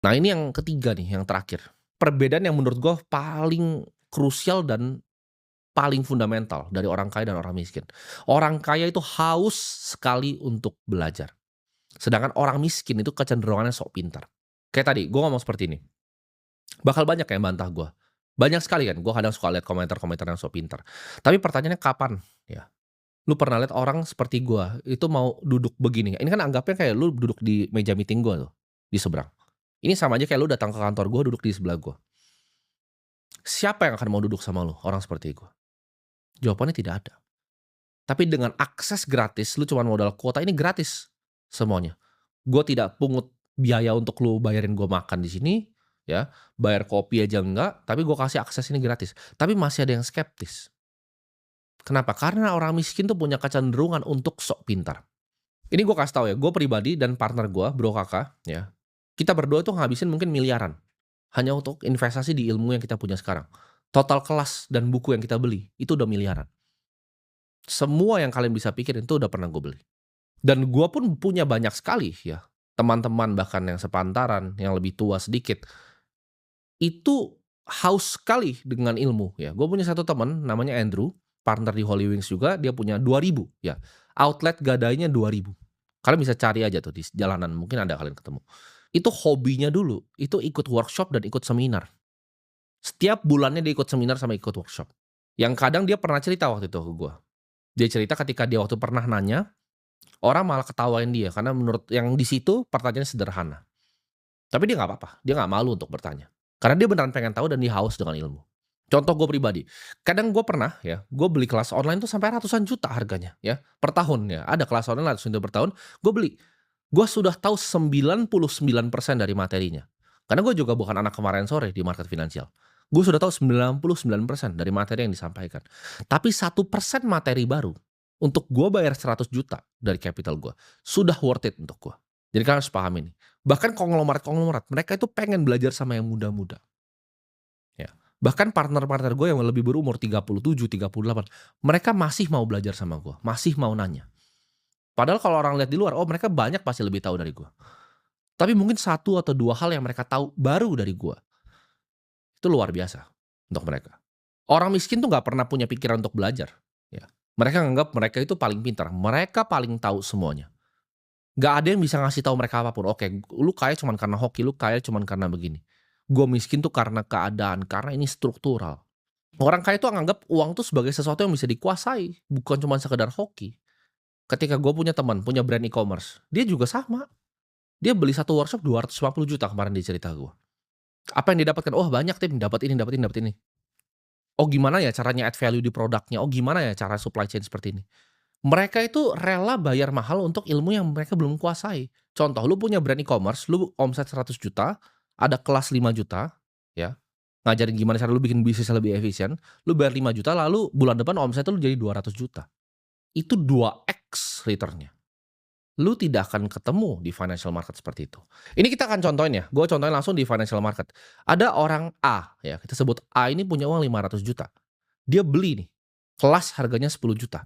Nah ini yang ketiga nih, yang terakhir. Perbedaan yang menurut gue paling krusial dan paling fundamental dari orang kaya dan orang miskin. Orang kaya itu haus sekali untuk belajar, sedangkan orang miskin itu kecenderungannya sok pintar. Kayak tadi, gue ngomong seperti ini, bakal banyak yang bantah gue. Banyak sekali kan, gue kadang suka lihat komentar-komentar yang sok pintar. Tapi pertanyaannya kapan ya, lu pernah lihat orang seperti gue itu mau duduk begini, ini kan anggapnya kayak lu duduk di meja meeting gue tuh, di seberang. Ini sama aja kayak lu datang ke kantor gue, duduk di sebelah gue. Siapa yang akan mau duduk sama lu, orang seperti gue? Jawabannya tidak ada. Tapi dengan akses gratis, lu cuman modal kuota, ini gratis semuanya. Gue tidak pungut biaya untuk lu bayarin gue makan di sini, ya, bayar kopi aja enggak, tapi gue kasih akses ini gratis. Tapi masih ada yang skeptis. Kenapa? Karena orang miskin tuh punya kecenderungan untuk sok pintar. Ini gue kasih tahu ya, gue pribadi dan partner gue, bro kakak, ya, kita berdua tuh ngabisin mungkin miliaran hanya untuk investasi di ilmu yang kita punya sekarang. Total kelas dan buku yang kita beli itu udah miliaran. Semua yang kalian bisa pikirin itu udah pernah gue beli. Dan gue pun punya banyak sekali ya, teman-teman bahkan yang sepantaran, yang lebih tua sedikit, itu haus sekali dengan ilmu ya. Gue punya satu teman namanya Andrew, partner di Holy Wings juga, dia punya 2.000 ya, outlet gadainya 2.000. Kalian bisa cari aja tuh di jalanan, mungkin ada kalian ketemu. Itu hobinya dulu, itu ikut workshop dan ikut seminar. Setiap bulannya dia ikut seminar sama ikut workshop. Yang kadang dia pernah cerita waktu itu ke gue. Dia cerita ketika dia waktu pernah nanya, orang malah ketawain dia karena menurut yang di situ pertanyaannya sederhana. Tapi dia nggak apa-apa, dia nggak malu untuk bertanya. Karena dia beneran pengen tahu dan dia haus dengan ilmu. Contoh gue pribadi, kadang gue pernah ya, gue beli kelas online tuh sampai ratusan juta harganya ya, per tahun ya. Ada kelas online ratusan juta per tahun, gue beli. Gue sudah tahu 99% dari materinya. Karena gue juga bukan anak kemarin sore di market finansial. Gue sudah tahu 99% dari materi yang disampaikan. Tapi 1% materi baru, untuk gue bayar 100 juta dari capital gue, sudah worth it untuk gue. Jadi kalian harus paham ini. Bahkan konglomerat-konglomerat, mereka itu pengen belajar sama yang muda-muda. Ya. Bahkan partner-partner gue yang lebih berumur 37, 38, mereka masih mau belajar sama gue, masih mau nanya. Padahal kalau orang lihat di luar, oh mereka banyak pasti lebih tahu dari gue. Tapi mungkin satu atau dua hal yang mereka tahu baru dari gue, itu luar biasa untuk mereka. Orang miskin tuh nggak pernah punya pikiran untuk belajar. Ya. Mereka nganggap mereka itu paling pintar, mereka paling tahu semuanya. Nggak ada yang bisa ngasih tahu mereka apapun. Oke, lu kaya cuman karena hoki, lu kaya cuman karena begini. Gue miskin tuh karena keadaan, karena ini struktural. Orang kaya itu nganggap uang tuh sebagai sesuatu yang bisa dikuasai, bukan cuma sekedar hoki. Ketika gue punya teman, punya brand e-commerce, dia juga sama. Dia beli satu workshop 250 juta kemarin di cerita gue. Apa yang didapatkan? Oh banyak tim, dapat ini, dapat ini, dapat ini. Oh gimana ya caranya add value di produknya? Oh gimana ya cara supply chain seperti ini? Mereka itu rela bayar mahal untuk ilmu yang mereka belum kuasai. Contoh, lu punya brand e-commerce, lu omset 100 juta, ada kelas 5 juta, ya, ngajarin gimana cara lu bikin bisnis lebih efisien, lu bayar 5 juta, lalu bulan depan omset lu jadi 200 juta. Itu 2x return-nya. Lu tidak akan ketemu di financial market seperti itu. Ini kita akan contohin ya, gue contohin langsung di financial market. Ada orang A, ya, kita sebut A ini punya uang 500 juta. Dia beli nih, kelas harganya 10 juta.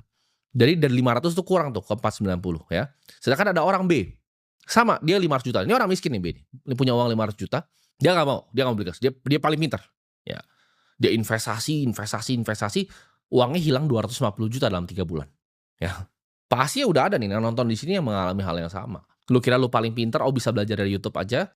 Jadi dari 500 tuh kurang tuh ke 490 ya. Sedangkan ada orang B, sama dia 500 juta. Ini orang miskin nih B nih. Ini punya uang 500 juta, dia nggak mau beli kelas. Dia paling pintar. Ya. Dia investasi, investasi, investasi, uangnya hilang 250 juta dalam 3 bulan. Ya. Pasti udah ada nih yang nonton di sini yang mengalami hal yang sama. Lu kira lu paling pintar, oh bisa belajar dari YouTube aja,